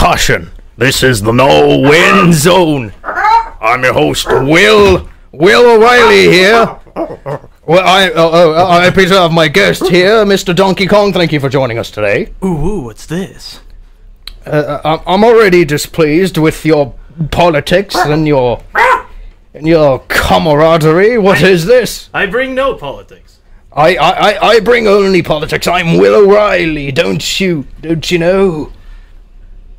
Caution, this is the no-win zone. I'm your host, Will O'Reilly here. Well, I appear to have my guest here, Mr. Donkey Kong. Thank you for joining us today. Ooh, what's this? I'm already displeased with your politics and your camaraderie. What is this? I bring no politics. I bring only politics. I'm Will O'Reilly. Don't you know?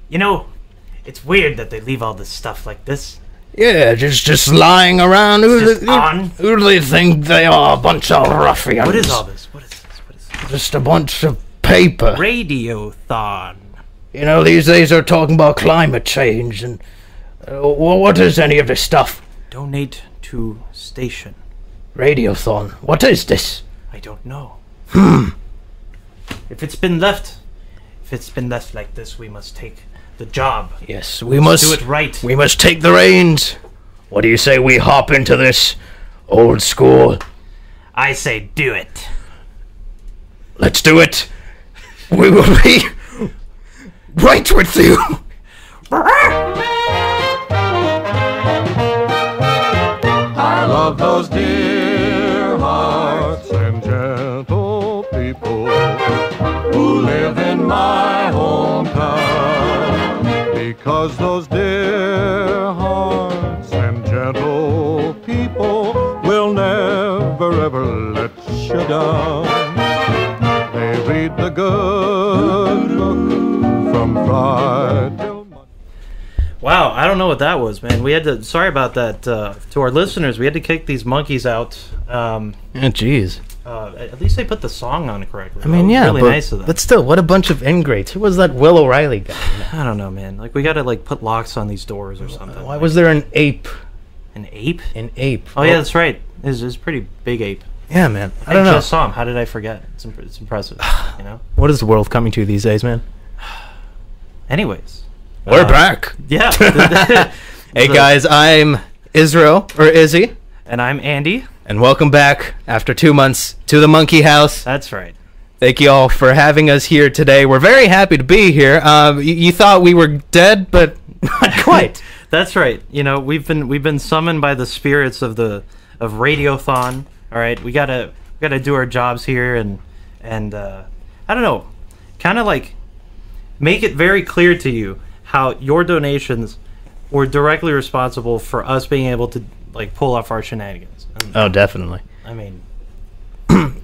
You know, it's weird that they leave all this stuff like this. Yeah, just lying around. Who do they think they are? A bunch of ruffians. What is all this? What is this? Just a bunch of paper. Radiothon. You know, these days they're talking about climate change and... what is any of this stuff? Donate to station. Radiothon. What is this? I don't know. If it's been left like this, we must take the job. Yes, we must do it right. We must take the reins. What do you say we hop into this old school? I say do it. Let's do it. We will be right with you. I love those dear hearts and gentle people who live in my hometown, because those dear hearts and gentle people will never ever let you down. They read the good book from Friday till Monday. Wow, I don't know what that was, man. We had to. Sorry about that. To our listeners, we had to kick these monkeys out. Jeez. At least they put the song on correctly. I mean, yeah, really nice of them. But still, what a bunch of ingrates. Who was that Will O'Reilly guy? I don't know, man. Like, we gotta put locks on these doors or something. Why was there an ape? An ape? An ape. Oh yeah, that's right. It's a pretty big ape. Yeah, man. I don't know. Just saw him. How did I forget? It's impressive. You know. What is the world coming to these days, man? Anyways, we're back. Yeah. Hey guys, I'm Izzy, and I'm Andy, and welcome back after 2 months to the Monkey House. That's right. Thank you all for having us here today. We're very happy to be here. You thought we were dead, but not quite. That's right. You know, we've been summoned by the spirits of Radiothon. All right, we gotta do our jobs here, and I don't know, kind of like make it very clear to you how your donations were directly responsible for us being able to pull off our shenanigans. And, oh, definitely. I mean,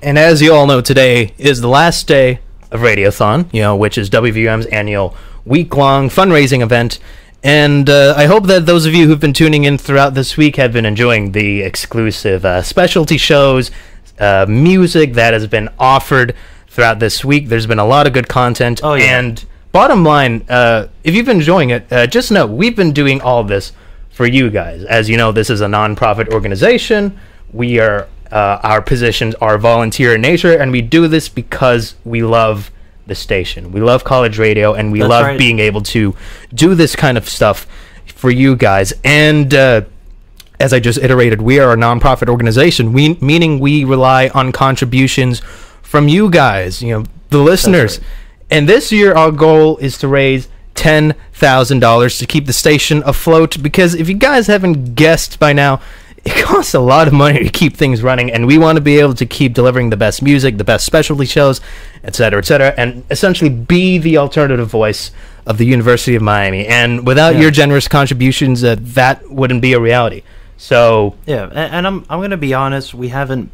and as you all know, today is the last day of Radiothon, which is WVUM's annual week-long fundraising event. And I hope that those of you who've been tuning in throughout this week have been enjoying the exclusive specialty shows, music that has been offered throughout this week. There's been a lot of good content. Oh, yeah. And bottom line, if you've been enjoying it, just know we've been doing all of this for you guys. As you know, this is a non-profit organization. We are our positions are volunteer in nature, and we do this because we love the station. We love college radio, and we love being able to do this kind of stuff for you guys. And as I just iterated, we are a non-profit organization, meaning we rely on contributions from you guys, the listeners. Right. And this year, our goal is to raise $10,000 to keep the station afloat, because if you guys haven't guessed by now, it costs a lot of money to keep things running, and we want to be able to keep delivering the best music, the best specialty shows, etc., and essentially be the alternative voice of the University of Miami. And without your generous contributions, that wouldn't be a reality. So yeah, and I'm going to be honest, we haven't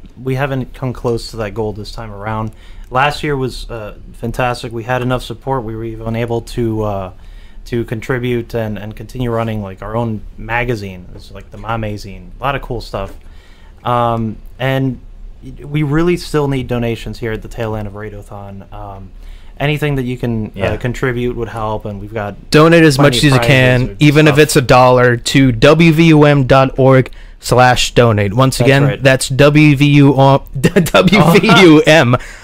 come close to that goal this time around. Last year was fantastic. We had enough support. We were even able to contribute and continue running our own magazine. It's like the Mamazine. A lot of cool stuff. And we really still need donations here at the tail end of Radiothon. Anything that you can contribute would help, and we've got donate as much as you can, even if it's $1, to WVUM.org/donate. Once again, that's WVUM.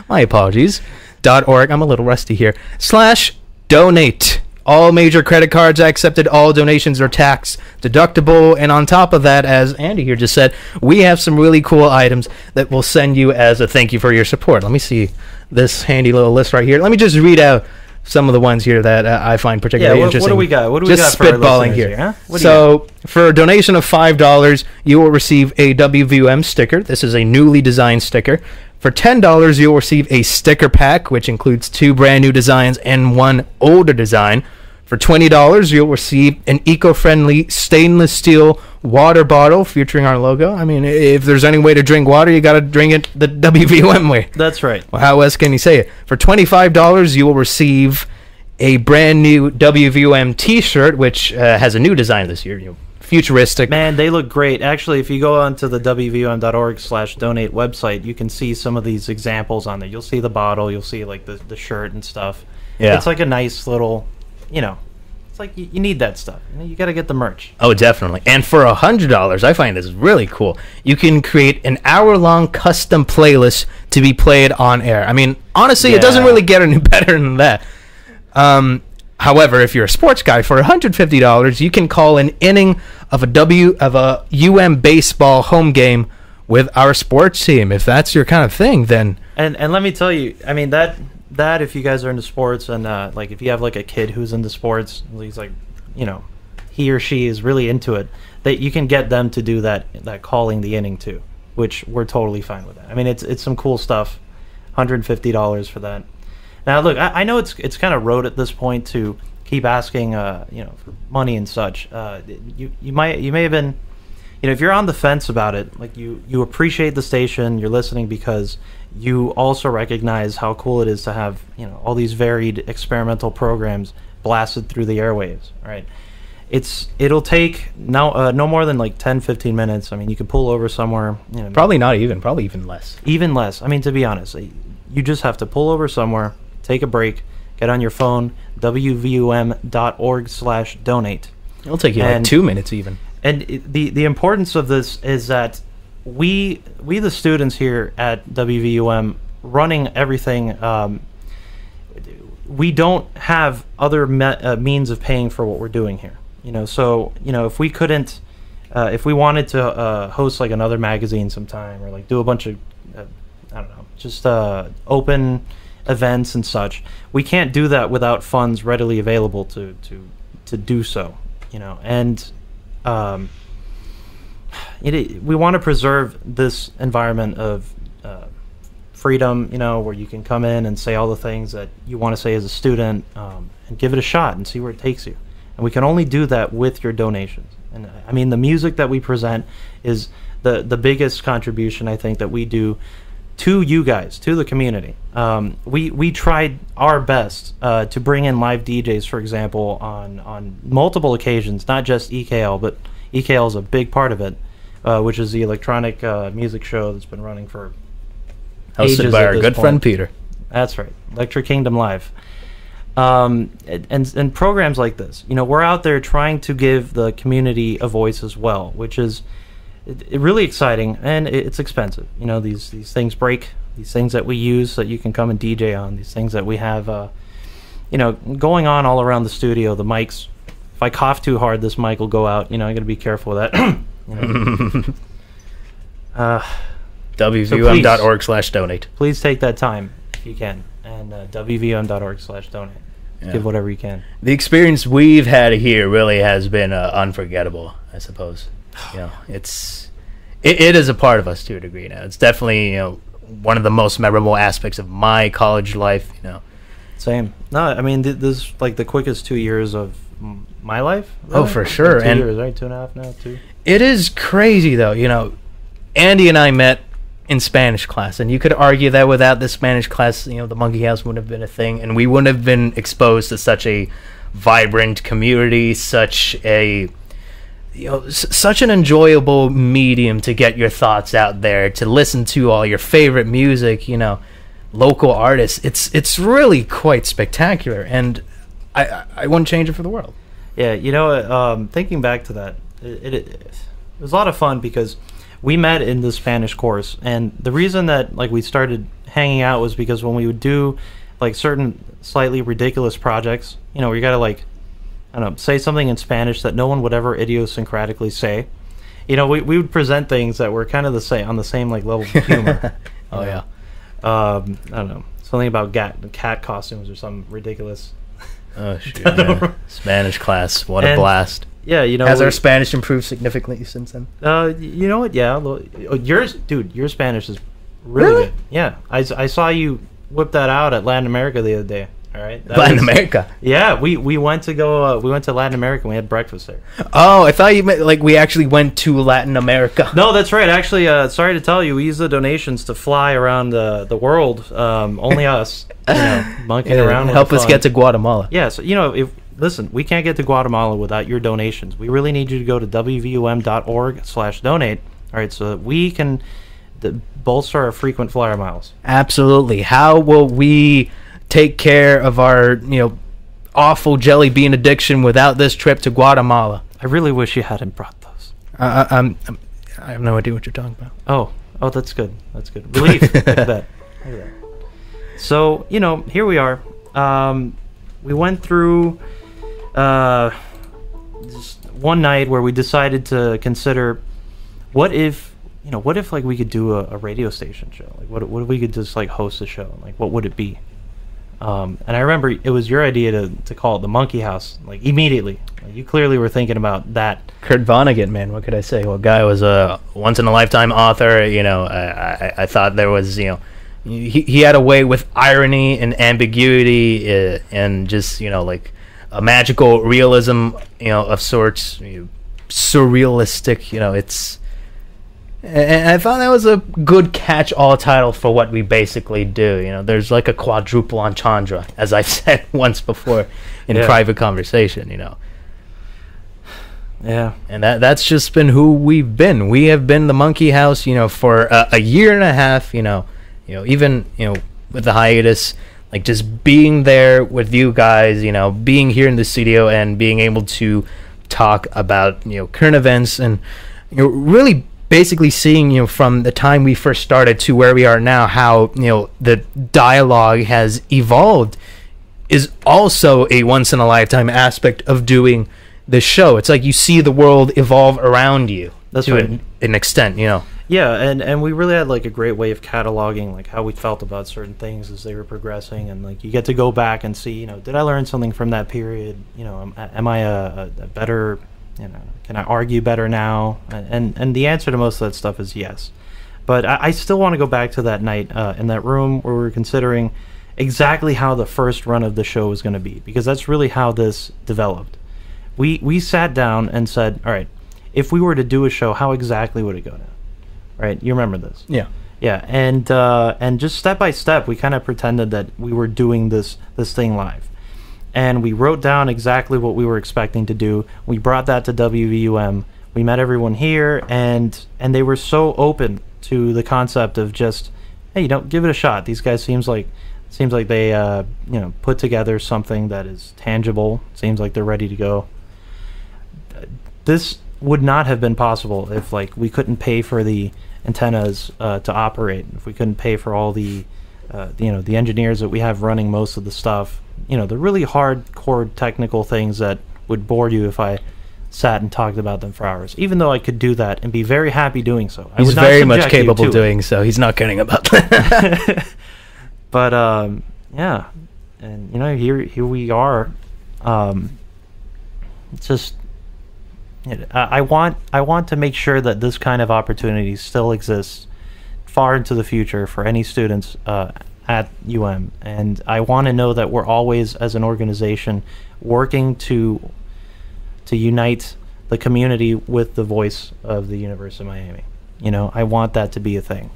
My apologies. .org. I'm a little rusty here. /donate. All major credit cards are accepted. All donations are tax deductible. And on top of that, as Andy here just said, we have some really cool items that we'll send you as a thank you for your support. Let me see this handy little list right here. Let me just read out some of the ones here that I find particularly interesting. What do we got? What do we Just got for our spitballing listeners here? Huh? So, for a donation of $5, you will receive a WVUM sticker. This is a newly designed sticker. For $10, you'll receive a sticker pack, which includes 2 brand new designs and 1 older design. For $20, you'll receive an eco-friendly stainless steel water bottle featuring our logo. I mean, if there's any way to drink water, you got to drink it the WVUM way. That's right. Well, how else can you say it? For $25, you will receive a brand new WVUM T-shirt, which has a new design this year. Futuristic. Man, they look great. Actually, if you go onto the WVUM.org/donate website, you can see some of these examples on there. You'll see the bottle. You'll see like the shirt and stuff. Yeah. It's like a nice little, it's like you need that stuff. You got to get the merch. Oh, definitely. And for $100, I find this really cool. You can create an hour-long custom playlist to be played on air. I mean, honestly, it doesn't really get any better than that. However, if you're a sports guy, for $150, you can call an inning of a UM baseball home game with our sports team. If that's your kind of thing, then... And let me tell you, I mean, that if you guys are into sports and like if you have like a kid who's into sports, he's like, he or she is really into it, that you can get them to do that calling the inning too, which we're totally fine with that. I mean, it's some cool stuff. $150 for that. Now, look, I know it's kind of rote at this point to keep asking, for money and such. You may have been, if you're on the fence about it, like you appreciate the station, you're listening because you also recognize how cool it is to have, all these varied experimental programs blasted through the airwaves, right? It'll take no more than like 10-15 minutes. I mean, you can pull over somewhere. Probably even less. Even less. I mean, to be honest, you just have to pull over somewhere, take a break, get on your phone, wvum.org/donate. It'll take you like 2 minutes even. And the importance of this is that we the students here at WVUM running everything, we don't have other means of paying for what we're doing here. So if we couldn't, if we wanted to host like another magazine sometime or like do a bunch of I don't know, just open events and such, we can't do that without funds readily available to do so. And we want to preserve this environment of freedom, where you can come in and say all the things that you want to say as a student, and give it a shot and see where it takes you. And we can only do that with your donations. And I mean, the music that we present is the biggest contribution I think that we do to you guys, to the community. We tried our best to bring in live DJs, for example, on multiple occasions, not just EKL, but EKL is a big part of it, which is the electronic music show that's been running for ages. Hosted by our good friend Peter. That's right, Electric Kingdom Live. And programs like this, we're out there trying to give the community a voice as well, which is really exciting, and it's expensive. These things break, these things that we use that you can come and DJ on, these things that we have, going on all around the studio. The mics, if I cough too hard, this mic will go out. I got to be careful with that. WVUM.org/donate. Please take that time if you can, and WVUM.org/donate. Yeah. Give whatever you can. The experience we've had here really has been unforgettable, I suppose. It is a part of us to a degree now. It's definitely one of the most memorable aspects of my college life. Same. No, I mean this is like the quickest 2 years of my life. Really? Oh, for sure. Like 2 years, right? 2.5 now, 2. It is crazy though. Andy and I met in Spanish class, and you could argue that without the Spanish class, the Monkey House wouldn't have been a thing, and we wouldn't have been exposed to such a vibrant community, such an enjoyable medium to get your thoughts out there, to listen to all your favorite music, local artists. It's really quite spectacular, and I wouldn't change it for the world. Yeah, thinking back to that, it was a lot of fun because we met in the Spanish course, and the reason that we started hanging out was because when we would do certain slightly ridiculous projects, where you gotta say something in Spanish that no one would ever idiosyncratically say. We would present things that were kind of on the same level of humor. Oh yeah. I don't know, something about cat costumes or something ridiculous. Oh shoot! Man. Spanish class, what a blast! Yeah, you know, has our Spanish improved significantly since then? You know what? Yeah, your Spanish is really good. Yeah, I saw you whip that out at Latin America the other day. All right, Latin America. Yeah, we went to Latin America. And we had breakfast there. Oh, I thought you meant like we actually went to Latin America. No, that's right. Actually, sorry to tell you, we used the donations to fly around the world. Only us, monkeying around. Help us get to Guatemala. Yeah, so listen, we can't get to Guatemala without your donations. We really need you to go to wvum.org/donate. All right, so that we can bolster our frequent flyer miles. Absolutely. How will we take care of our, awful jelly bean addiction without this trip to Guatemala? I really wish you hadn't brought those. I have no idea what you're talking about. Oh, that's good. That's good. Relief. Look at that. So, here we are. We went through just one night where we decided to consider what if like we could do a radio station show? Like what if we could just like host a show? Like what would it be? And I remember it was your idea to call it the Monkey House, like immediately. Like, you clearly were thinking about that. Kurt Vonnegut, man, what could I say? Well, guy was a once-in-a-lifetime author. I thought there was, he had a way with irony and ambiguity and just, like a magical realism, of sorts, surrealistic, it's... And I thought that was a good catch-all title for what we basically do. There's like a quadruple entendre, as I've said once before in private conversation. Yeah. And that's just been who we've been. We have been the Monkey House, for a year and a half. Even with the hiatus, like just being there with you guys. Being here in the studio and being able to talk about current events and really. Basically seeing, from the time we first started to where we are now, how, the dialogue has evolved is also a once-in-a-lifetime aspect of doing the show. It's like you see the world evolve around you. That's to right. an extent, Yeah, and we really had, like, a great way of cataloging, like, how we felt about certain things as they were progressing, and, like, you get to go back and see, did I learn something from that period? Am I a better... can I argue better now? And the answer to most of that stuff is yes. But I still want to go back to that night in that room where we were considering exactly how the first run of the show was going to be, because that's really how this developed. We sat down and said, all right, if we were to do a show, how exactly would it go down? Right? You remember this? Yeah. Yeah, and just step by step, we kind of pretended that we were doing this thing live. And we wrote down exactly what we were expecting to do. We brought that to WVUM. We met everyone here, and they were so open to the concept of just, hey, give it a shot. These guys seems like they put together something that is tangible. Seems like they're ready to go. This would not have been possible if we couldn't pay for the antennas to operate. If we couldn't pay for all the the engineers that we have running most of the stuff. The really hardcore technical things that would bore you if I sat and talked about them for hours. Even though I could do that and be very happy doing so. He's very much capable of doing so. He's not kidding about that. But yeah, and here we are. It's just I want to make sure that this kind of opportunity still exists far into the future for any students at UM, and I want to know that we're always, as an organization, working to unite the community with the voice of the University of Miami. I want that to be a thing,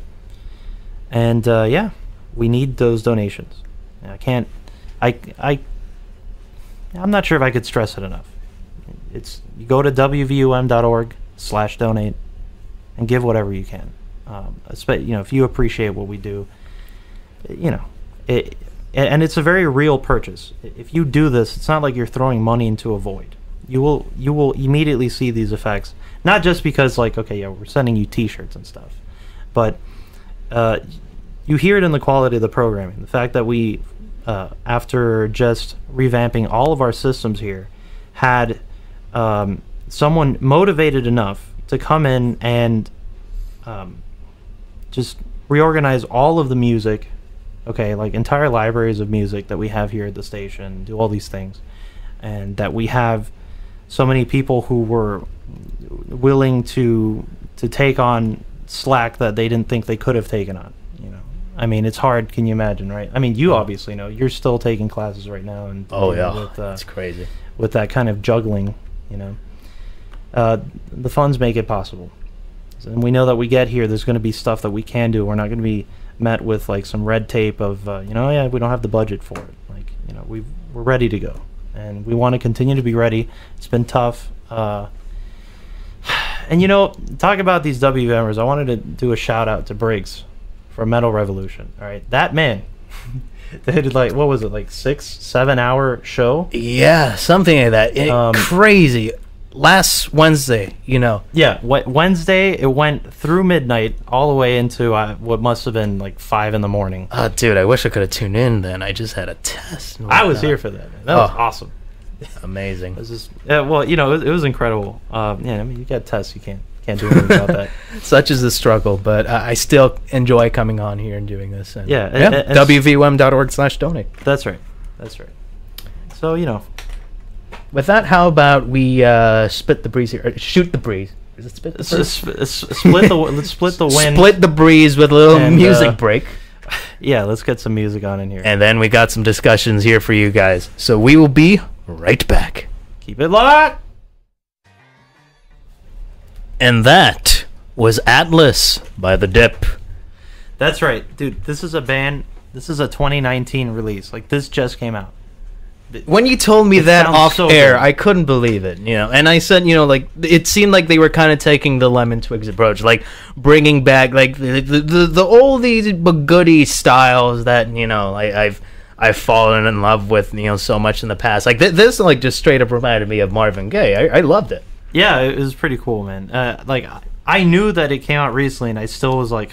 and yeah, we need those donations. I'm not sure if I could stress it enough. You go to wvum.org/donate and give whatever you can. If you appreciate what we do, and it's a very real purchase. If you do this, it's not like you're throwing money into a void. You will immediately see these effects. Not just because we're sending you T-shirts and stuff, but you hear it in the quality of the programming. The fact that we, after just revamping all of our systems here, had someone motivated enough to come in and just reorganize all of the music Okay, like entire libraries of music that we have here at the station, do all these things, and that we have so many people who were willing to take on slack that they didn't think they could have taken on. You know, I mean, it's hard. Can you imagine, right? I mean, you obviously know. You're still taking classes right now, and it's crazy with that kind of juggling. You know, the funds make it possible, and we know that we get here. There's going to be stuff that we can do. We're not going to be met with like some red tape of we don't have the budget for it. Like, we're ready to go, and we want to continue to be ready. It's been tough. And talk about these WVMers, I wanted to do a shout out to Briggs for Metal Revolution. All right, that man, they did like, what was it, like 6-7 hour show? Yeah, something like that. Crazy. Last Wednesday, Yeah, Wednesday it went through midnight all the way into what must have been like 5 in the morning. Dude, I wish I could have tuned in then. I just had a test. I was here for that, man. That was awesome. Amazing. It was just, it was incredible. I mean, you got tests, you can't do anything about that. Such is the struggle, but I still enjoy coming on here and doing this. And, and WVUM.org/donate. That's right. So with that, how about we split the breeze here? Or shoot the breeze. Is it split the breeze? Let's split the wind. Split the breeze with a little music break. Yeah, let's get some music on in here. And then we got some discussions here for you guys. So we will be right back. Keep it locked. And that was Atlas by The Dip. That's right. Dude, this is a band. This is a 2019 release. Like, this just came out. When you told me that off air, I couldn't believe it, And I said, like, it seemed like they were kind of taking the Lemon Twigs approach, like bringing back like the oldie but goodie styles that I've fallen in love with, so much in the past. Like this, like just straight up reminded me of Marvin Gaye. I loved it. Yeah, it was pretty cool, man. Like I knew that it came out recently, and I still was like,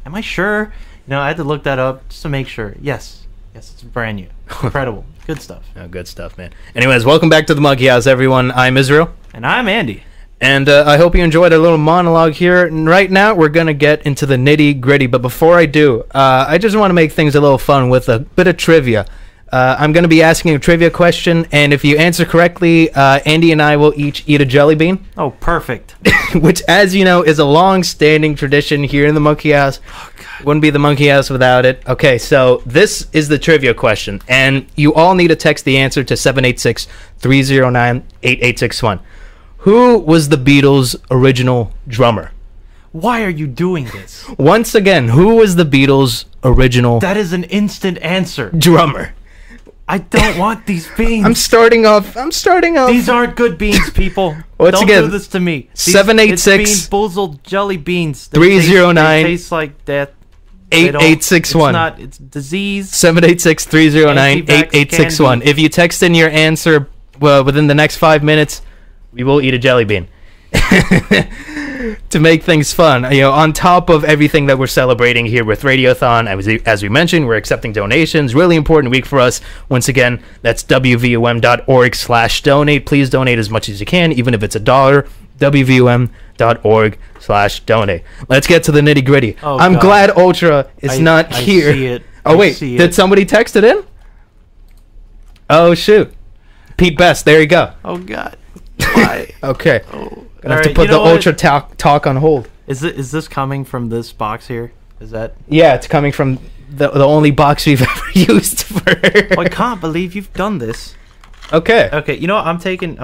am I sure? I had to look that up just to make sure. Yes, it's brand new, incredible. Good stuff. Oh, good stuff, man. Anyways, welcome back to the Monkey House, everyone. I'm Israel. And I'm Andy. And I hope you enjoyed our little monologue here. And right now, we're going to get into the nitty-gritty. But before I do, I just want to make things a little fun with a bit of trivia. I'm going to be asking a trivia question, and if you answer correctly, Andy and I will each eat a jelly bean. Oh, perfect. Which, as you know, is a long-standing tradition here in the Monkey House. Oh, God. Wouldn't be the Monkey House without it. Okay, so this is the trivia question, and you all need to text the answer to 786-309-8861. Who was the Beatles' original drummer? Why are you doing this? Once again, who was the Beatles' original... That is an instant answer. ...drummer? I don't want these beans. I'm starting off. These aren't good beans, people. Once don't again, do this to me. 786 Bean Jelly Beans. 309 They taste like death. 8861. It's disease. 786-309-8861. If you text in your answer within the next 5 minutes, we will eat a jelly bean. To make things fun, on top of everything that we're celebrating here with Radiothon, as we mentioned, we're accepting donations. Really important week for us. Once again, that's WVUM.org/donate. Please donate as much as you can, even if it's $1. WVUM.org/donate. Let's get to the nitty gritty. Oh, I'm God. glad Ultra is not here. I see it. Oh, wait. Did somebody text it in? Oh, shoot. Pete Best. There you go. Oh, God. Why? Okay. Oh. Gonna have to put the Ultra talk on hold. Is this coming from this box here? Is that? Yeah, it's coming from the only box we've ever used for. Oh, I can't believe you've done this. Okay. Okay, I'm taking.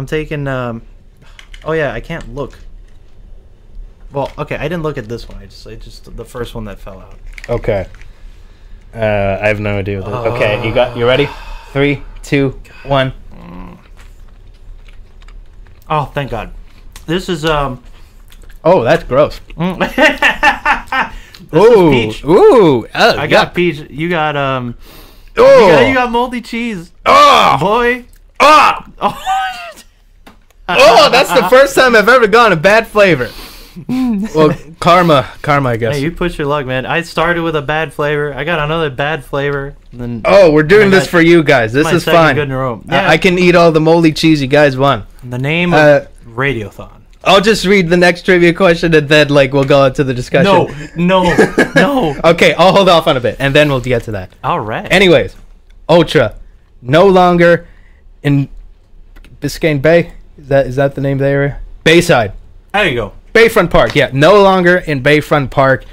Oh yeah, I can't look. Well, okay, I didn't look at this one. It's just the first one that fell out. Okay. I have no idea. Okay, you ready? 3, 2, 1. Oh, thank God. This is Oh, that's gross. This Ooh, is peach. Ooh. I got peach. You got Oh. You got moldy cheese. Oh. Boy. Oh. Oh. Oh, that's the first time I've ever gone a bad flavor. Well, karma, I guess. Hey, you push your luck, man. I started with a bad flavor. I got another bad flavor. And then we're doing this for you guys. This is fine. Good in a row. Yeah. I can eat all the moldy cheese you guys want. In the name of Radiothon. I'll just read the next trivia question and then we'll go into the discussion. No. Okay, I'll hold off on a bit and then we'll get to that. All right. Anyways, Ultra, no longer in Biscayne Bay. Is that the name of the area? Bayside. There you go. Bayfront Park. Yeah, no longer in Bayfront Park.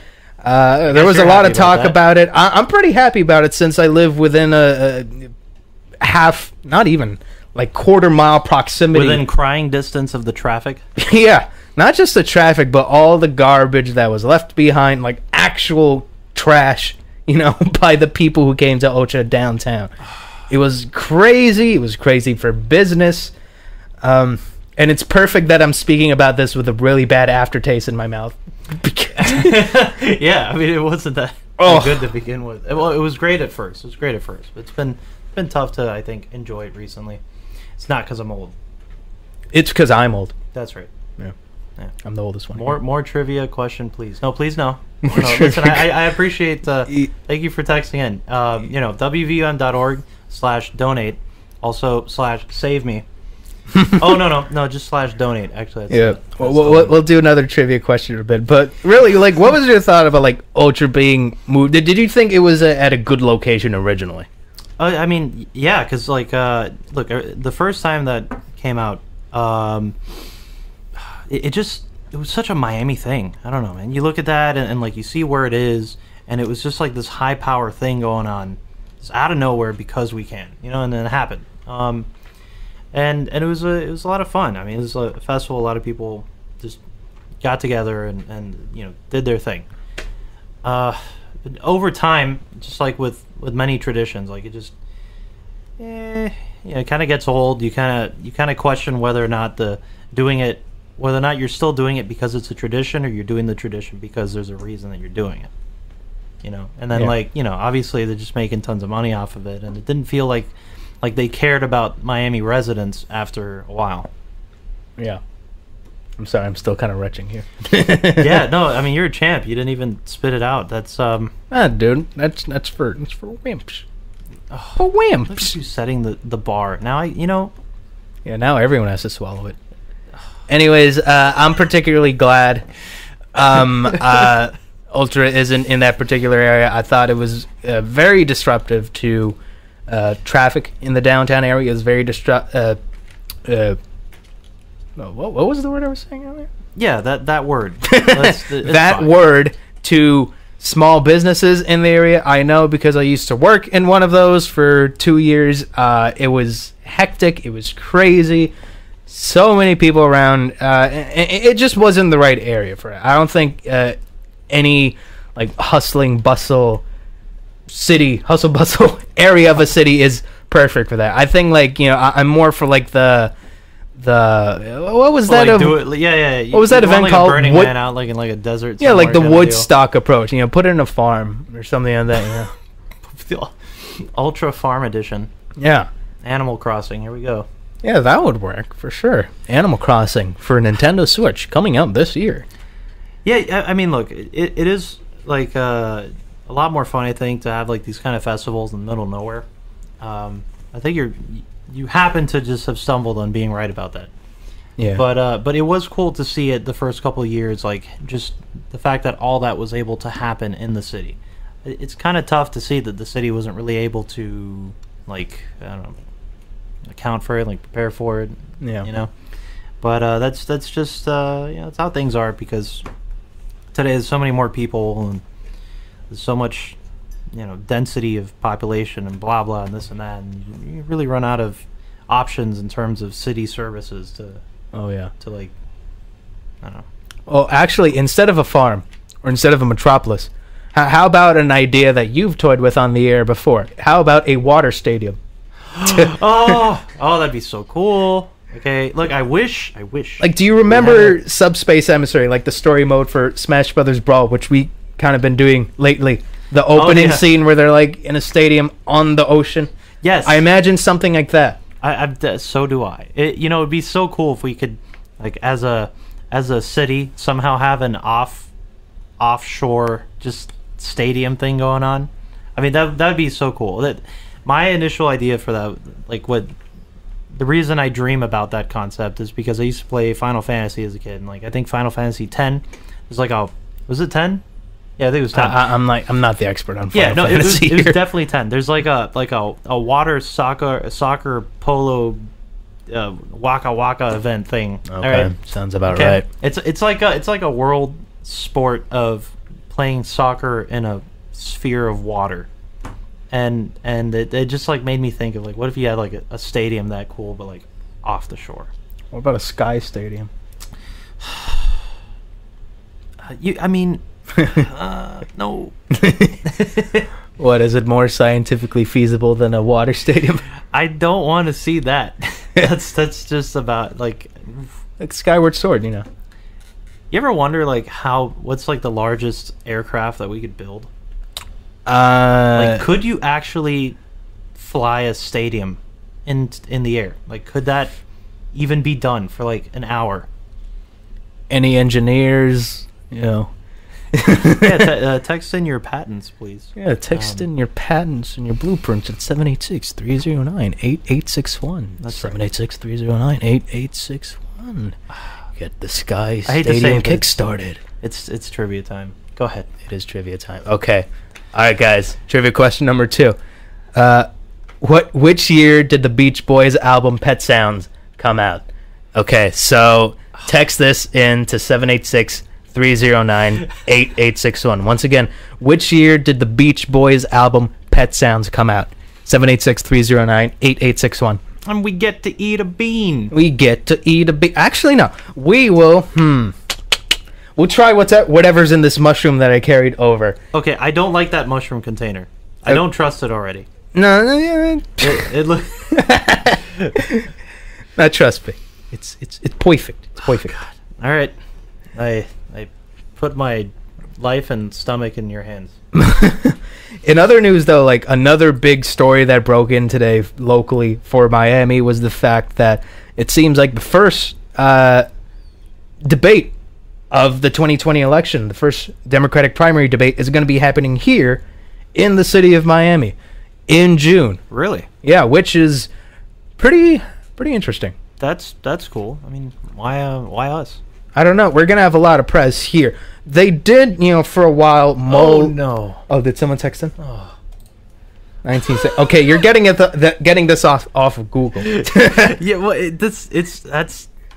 There was a lot of talk about it. I'm pretty happy about it since I live within a half, not even, quarter-mile proximity. Within crying distance of the traffic? Yeah, not just the traffic, but all the garbage that was left behind, actual trash, by the people who came to Ocha downtown. It was crazy. It was crazy for business. And it's perfect that I'm speaking about this with a really bad aftertaste in my mouth. Yeah, I mean, it wasn't that good to begin with. Well, it was great at first. It's been tough to, I think, enjoy it recently. It's not because I'm old. It's because I'm old. That's right. Yeah. I'm the oldest one. More trivia question, please. No, please no. Listen, I appreciate. Thank you for texting in. WVUM.org/donate. Also /save me. Oh no, just /donate. Actually, that's we'll do another trivia question in a bit. But really, what was your thought about Ultra being moved? Did you think it was at a good location originally? I mean, yeah, because look, the first time that came out, it was such a Miami thing. I don't know, man. You look at that and you see where it is, and it was just this high power thing going on, just out of nowhere because we can, and then it happened. And it was a lot of fun. I mean, it was a festival. A lot of people just got together and did their thing. But over time, just with many traditions, it just it kind of gets old. You kind of question whether or not you're still doing it because it's a tradition, or you're doing the tradition because there's a reason that you're doing it. And then obviously they're just making tons of money off of it, and it didn't feel like they cared about Miami residents after a while. Yeah. I'm sorry, I'm still kind of retching here. Yeah, no, I mean, you're a champ. You didn't even spit it out. That's dude, that's for wimps. For wimps. Look at you setting the bar. Now Yeah, now everyone has to swallow it. Anyways, I'm particularly glad Ultra isn't in that particular area. I thought it was very disruptive to traffic in the downtown area. It was very what was the word I was saying earlier? Yeah, that word. That word to small businesses in the area. I know because I used to work in one of those for 2 years. It was hectic. It was crazy. So many people around. It just wasn't the right area for it. I don't think any hustle bustle area of a city is perfect for that. I think I'm more for the what was that? What was that event called? Burning Man out in a desert. Yeah, the Woodstock approach. Put it in a farm or something like that. The Ultra Farm Edition. Yeah. Animal Crossing. Here we go. Yeah, that would work for sure. Animal Crossing for Nintendo Switch coming out this year. Yeah, I mean, look, it is a lot more fun, I think, to have these kind of festivals in the middle of nowhere. I think you happen to just have stumbled on being right about that. Yeah. But it was cool to see it the first couple of years, just the fact that all that was able to happen in the city. It's kind of tough to see that the city wasn't really able to I don't know, account for it, prepare for it. Yeah. But that's just that's how things are, because today there's so many more people and there's so much density of population and blah blah and this and that, and you really run out of options in terms of city services to I don't know. Well, actually, instead of a farm or instead of a metropolis, how about an idea that you've toyed with on the air before? How about a water stadium? oh, that'd be so cool. Okay, look, I wish. Do you remember Subspace Emissary, the story mode for Smash Brothers Brawl, which we kind of been doing lately? The opening scene where they're in a stadium on the ocean. Yes, I imagine something like that. So do I. It'd be so cool if we could, as a city, somehow have an offshore just stadium thing going on. I mean, that'd be so cool. My initial idea for that, what the reason I dream about that concept is because I used to play Final Fantasy as a kid, and like I think Final Fantasy X was like was it 10? Yeah, I think it was 10. I'm not the expert on Final Fantasy. It was definitely 10. There's like a water soccer polo waka waka event thing. Okay, right? Sounds about right. It's like a world sport of playing soccer in a sphere of water, and it just like made me think of like, what if you had like a stadium that cool but like off the shore? What about a sky stadium? No. What, is it more scientifically feasible than a water stadium? I don't want to see that. That's just about like Skyward Sword, you know. You ever wonder like what's like the largest aircraft that we could build? Like, could you actually fly a stadium in the air? Like, could that even be done for like an hour? Any engineers, you know? Yeah, text in your patents, please. Yeah, text in your patents and your blueprints at 786-309-8861. That's 786-309-8861. Get the Sky Stadium kick-started. It's trivia time. Go ahead. It is trivia time. Okay. All right, guys. Trivia question number 2. Which year did the Beach Boys album Pet Sounds come out? Okay, so text this in to 786-309-8861. Once again, which year did the Beach Boys album Pet Sounds come out? 786-309-8861. And we get to eat a bean. We get to eat a bean. Actually, no. We will, we'll try whatever's in this mushroom that I carried over. Okay, I don't like that mushroom container. I don't trust it already. No. It looks... Not trust me. It's perfect. It's perfect. God. All right. I put my life and stomach in your hands. In other news, though, like another big story that broke in today locally for Miami was the fact that it seems like the first debate of the 2020 election, the first Democratic primary debate, is going to be happening here in the city of Miami in June. Really? Yeah, which is pretty interesting. That's cool. I mean, why us? I don't know. We're going to have a lot of press here. They did, for a while, Oh, no. Oh, did someone text in? Oh. 19. Okay, you're getting getting this off of Google. Yeah, well,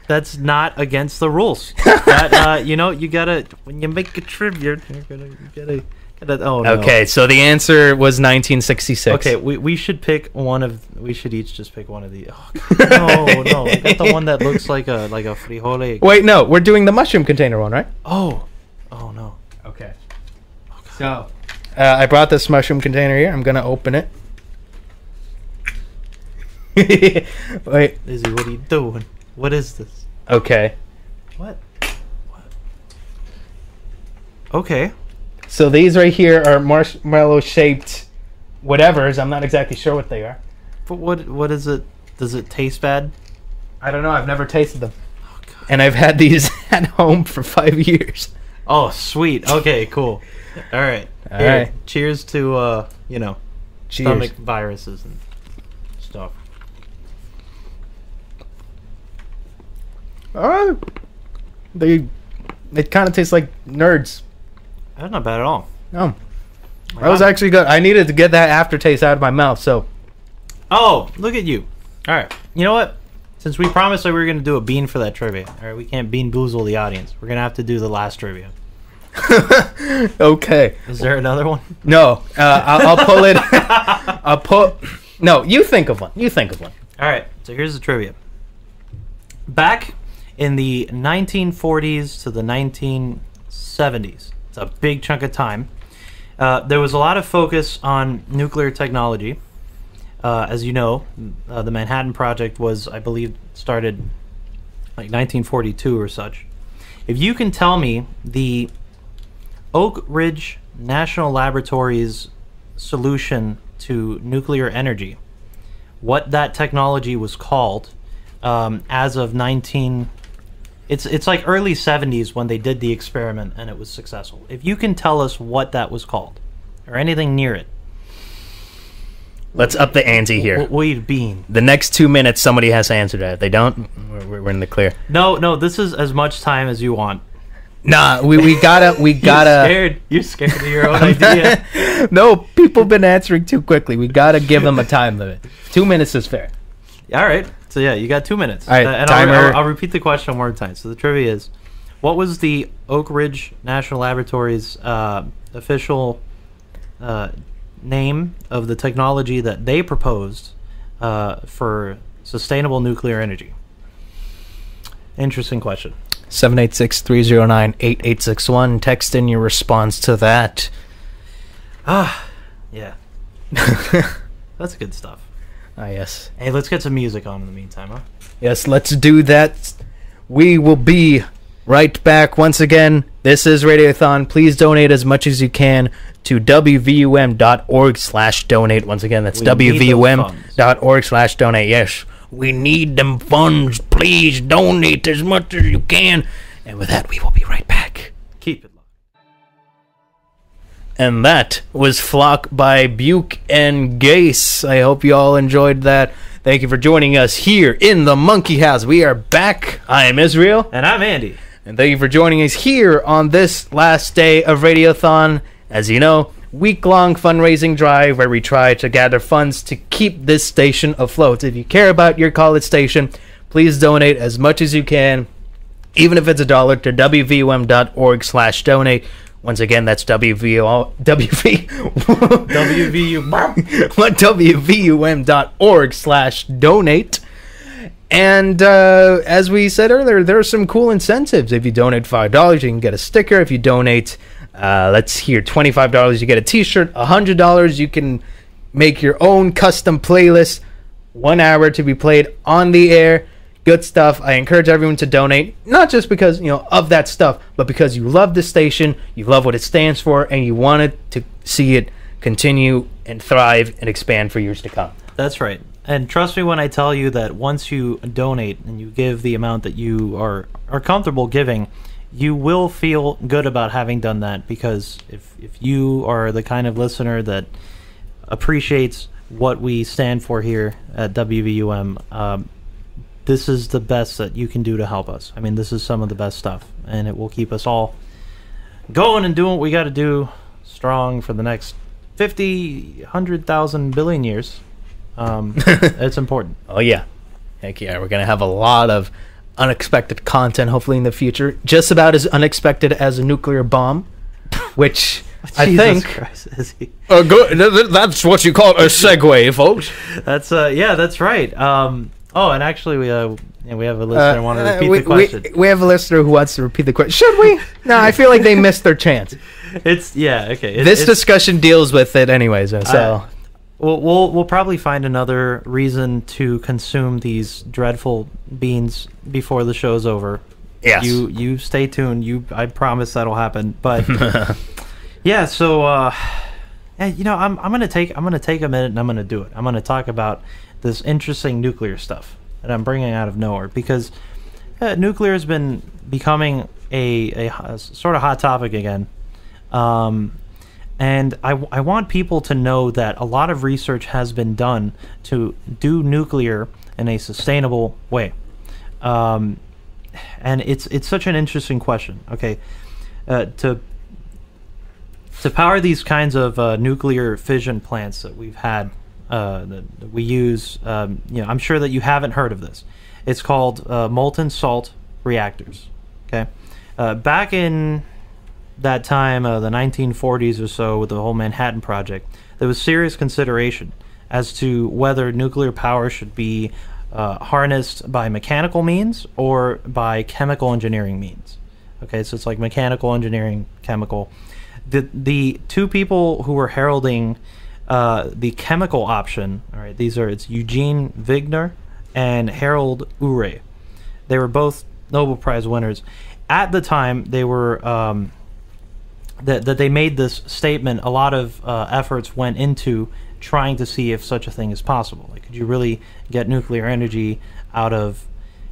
that's not against the rules. That, you gotta, when you make a trivia, you gotta. Oh no. Okay, so the answer was 1966. Okay, we should pick one of. We should each just pick one of the. Oh, God. No, I got the one that looks like a frijole. Wait, no, we're doing the mushroom container one, right? Oh no. Okay. So, I brought this mushroom container here. I'm gonna open it. Wait, Izzy, what are you doing? What is this? Okay. What? Okay. So these right here are marshmallow-shaped whatevers. I'm not exactly sure what they are. But what is it? Does it taste bad? I don't know. I've never tasted them. Oh, God. And I've had these at home for 5 years. Oh, sweet. Okay, cool. All right. All right. Cheers to, Cheers. stomach viruses and stuff. All right. They kind of taste like nerds. That's not bad at all. No. That was actually good. I needed to get that aftertaste out of my mouth, so. Oh, look at you. All right. You know what? Since we promised that we were going to do a bean for that trivia, all right, we can't bean boozle the audience. We're going to have to do the last trivia. Okay. Is there another one? No. I'll pull it. No, you think of one. All right. So here's the trivia. Back in the 1940s to the 1970s, it's a big chunk of time, there was a lot of focus on nuclear technology. As you know, the Manhattan Project was, I believe, started like 1942 or such. If you can tell me the Oak Ridge National Laboratory's solution to nuclear energy, what that technology was called as of it's like early 70s when they did the experiment and it was successful. If you can tell us what that was called or anything near it. Let's up the ante here. What you bean? The next 2 minutes, somebody has to answer that. If they don't, we're in the clear. No, this is as much time as you want. Nah, we gotta. You're scared of your own idea. No, people been answering too quickly. We gotta give them a time limit. 2 minutes is fair. All right. So yeah, you got 2 minutes. All right, and timer. I'll repeat the question one more time. So the trivia is, what was the Oak Ridge National Laboratory's official name of the technology that they proposed for sustainable nuclear energy? Interesting question. 786-309-8861. Text in your response to that. Yeah. That's good stuff. Yes. Hey, let's get some music on in the meantime, huh? Yes, let's do that. We will be right back. Once again, this is Radiothon. Please donate as much as you can to WVUM.org/donate. Once again, that's WVUM.org/donate. Yes, we need them funds. Please donate as much as you can. And with that, we will be right back. Keep it locked. And that was Flock by Buke and Gase. I hope you all enjoyed that. Thank you for joining us here in the Monkey House. We are back. I am Israel. And I'm Andy. And thank you for joining us here on this last day of Radiothon. As you know, week-long fundraising drive where we try to gather funds to keep this station afloat. If you care about your college station, please donate as much as you can, even if it's $1, to WVUM.org/donate. Once again, that's WVUM.org/donate. And as we said earlier, there are some cool incentives. If you donate $5, you can get a sticker. If you donate, let's hear, $25, you get a t-shirt. $100, you can make your own custom playlist, 1 hour to be played on the air. Good stuff. I encourage everyone to donate, not just because, of that stuff, but because you love the station, you love what it stands for, and you wanted to see it continue and thrive and expand for years to come. That's right. And trust me when I tell you that once you donate and you give the amount that you are comfortable giving, you will feel good about having done that, because if you are the kind of listener that appreciates what we stand for here at WVUM, this is the best that you can do to help us. I mean, this is some of the best stuff, and it will keep us all going and doing what we got to do strong for the next 50, 100,000 billion years. It's important. Oh, yeah. Heck yeah. We're going to have a lot of unexpected content, hopefully, in the future. Just about as unexpected as a nuclear bomb, which I think... Christ, is he? That's what you call a segue, folks. That's right. Oh, and actually, we have a listener who wanted to repeat the question. We have a listener who wants to repeat the question. Should we? No, I feel like they missed their chance. Okay. This discussion deals with it anyways, so... We'll probably find another reason to consume these dreadful beans before the show's over. Yes. You stay tuned. I promise that'll happen. But yeah, so I'm gonna take a minute and I'm gonna do it. I'm gonna talk about this interesting nuclear stuff that I'm bringing out of nowhere, because nuclear has been becoming a sort of hot topic again. And I want people to know that a lot of research has been done to do nuclear in a sustainable way. And it's such an interesting question. Okay, to power these kinds of nuclear fission plants that we've had, that we use, I'm sure that you haven't heard of this. It's called molten salt reactors. Okay, back in that time, the 1940s or so, with the whole Manhattan Project, there was serious consideration as to whether nuclear power should be harnessed by mechanical means or by chemical engineering means. Okay, so it's like mechanical engineering, chemical. The two people who were heralding the chemical option, all right, it's Eugene Wigner and Harold Urey. They were both Nobel Prize winners. At the time, they were that they made this statement. A lot of efforts went into trying to see if such a thing is possible. Like, could you really get nuclear energy out of,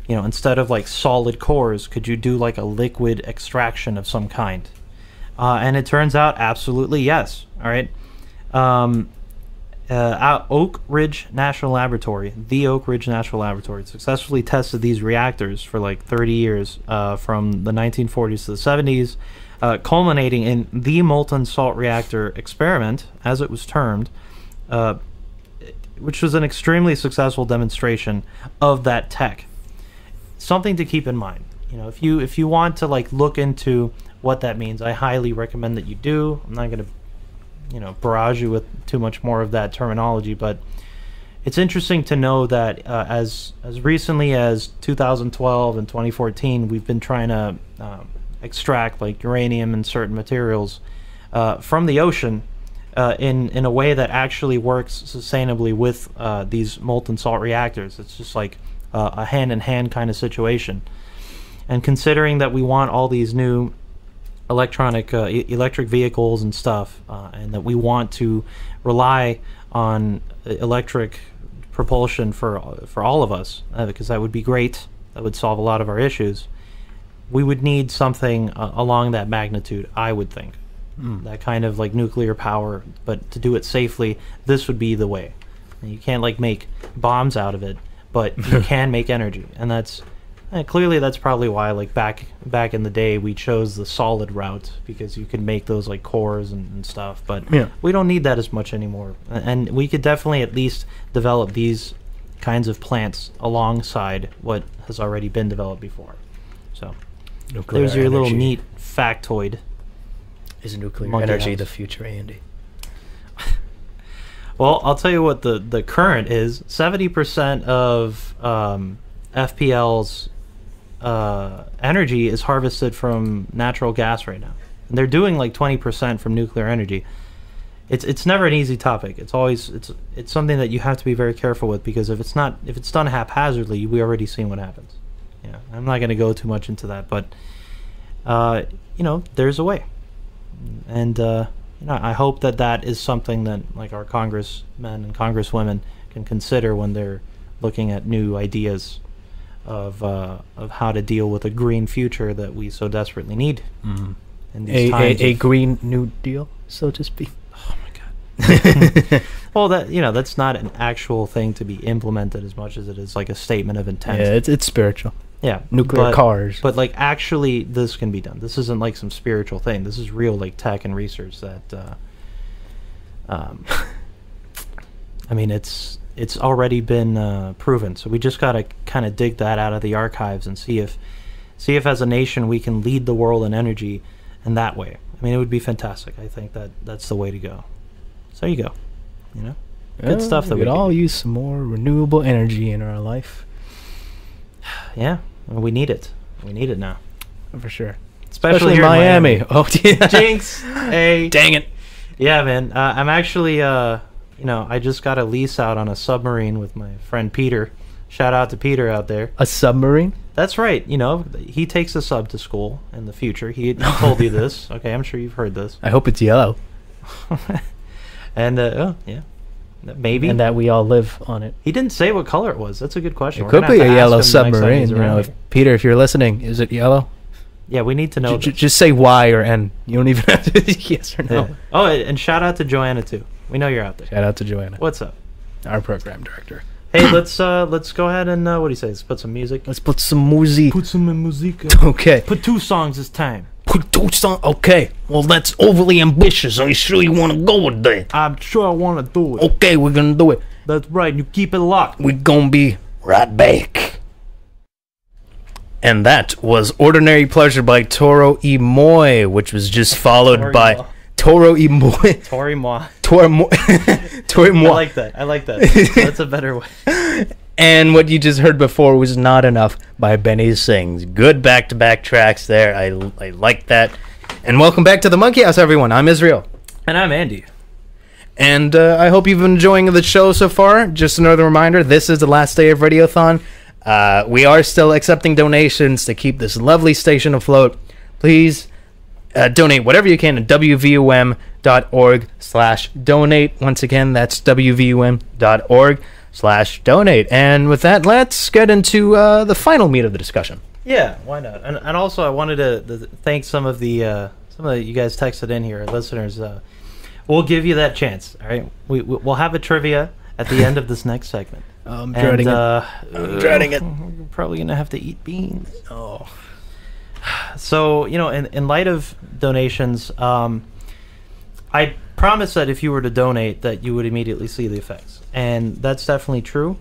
instead of like solid cores, could you do like a liquid extraction of some kind? And it turns out absolutely yes. All right. Oak Ridge National Laboratory, the Oak Ridge National Laboratory, successfully tested these reactors for like 30 years, from the 1940s to the 70s, culminating in the molten salt reactor experiment, as it was termed, which was an extremely successful demonstration of that tech. Something to keep in mind. You know, if you want to like look into what that means, I highly recommend that you do. I'm not going to, you know, barrage you with too much more of that terminology, but it's interesting to know that as recently as 2012 and 2014, we've been trying to extract like uranium and certain materials from the ocean in a way that actually works sustainably with these molten salt reactors. It's just like a hand-in-hand kind of situation. And considering that we want all these new electric vehicles and stuff, and that we want to rely on electric propulsion for all of us, because that would be great. That would solve a lot of our issues. We would need something along that magnitude, I would think. That kind of like nuclear power, but to do it safely, this would be the way. And you can't like make bombs out of it, but you can make energy, and that's clearly that's probably why like back in the day we chose the solid route, because you could make those like cores and stuff, but we don't need that as much anymore, and we could definitely at least develop these kinds of plants alongside what has already been developed before. So nuclear there's your energy. Little neat factoid. Is nuclear energy the future, Andy? Well, I'll tell you what the current is. 70% of FPL's energy is harvested from natural gas right now, and they're doing like 20% from nuclear energy. It's never an easy topic. It's always it's something that you have to be very careful with, because if it's done haphazardly, we already seen what happens. Yeah, I'm not going to go too much into that, but you know, there's a way, and you know, I hope that is something that like our congressmen and congresswomen can consider when they're looking at new ideas of how to deal with a green future that we so desperately need. In these times a Green New Deal, so to speak. Oh my God. Well, that, you know, that's not an actual thing to be implemented as much as it is like a statement of intent. Yeah, it's spiritual. Yeah, nuclear cars. But like actually, this can be done. This isn't like some spiritual thing. This is real like tech and research that. I mean, it's already been proven. So we just gotta kind of dig that out of the archives and see if as a nation we can lead the world in energy in that way. I mean, it would be fantastic. I think that's the way to go. So there you go. You know, good stuff that we could all use some more renewable energy in our life. Yeah, well, we need it. We need it now, for sure. Especially here in Miami. Oh, yeah. Jinx! Hey, dang it! Yeah, man. I'm actually, you know, I just got a lease out on a submarine with my friend Peter. Shout out to Peter out there. A submarine? That's right. You know, he takes a sub to school in the future. He told you this. Okay, I'm sure you've heard this. I hope it's yellow. And oh yeah, maybe. And that we all live on it. He didn't say what color it was. That's a good question. It could be a yellow submarine. You know, Peter, if you're listening, is it yellow? Yeah, we need to know. Just say Y or N. You don't even have to yes or no. Yeah. Oh, and shout out to Joanna too. We know you're out there. Shout out to Joanna. What's up? Our program director. Hey, let's go ahead and what do you say? Let's put some music. Let's put some music. Put some music. Okay. Put 2 songs this time. Put 2 songs. Okay. Well, that's overly ambitious. Are you sure you want to go with that? I'm sure I want to do it. Okay, we're gonna do it. That's right. You keep it locked. We're gonna be right back. And that was Ordinary Pleasure by Toro y Moi, which was just followed by Toro y Moi. Tori Moi. Tori Moi. I like that. That's a better way. And what you just heard before was Not Enough by Benny Sings. Good back-to-back tracks there. I like that. And welcome back to the Monkey House, everyone. I'm Israel. And I'm Andy. And I hope you've been enjoying the show so far. Just another reminder, this is the last day of Radiothon. We are still accepting donations to keep this lovely station afloat. Please donate whatever you can at WVUM.org/donate. Once again, that's WVUM.org/donate. And with that, let's get into the final meat of the discussion. Yeah, why not? And also, I wanted to thank some of the you guys texted in here, listeners. We'll give you that chance. All right, we'll have a trivia at the end of this next segment. I'm dreading it. I'm dreading it. You're probably gonna have to eat beans. Oh. So, in light of donations, I promise that if you were to donate, that you would immediately see the effects, and that's definitely true.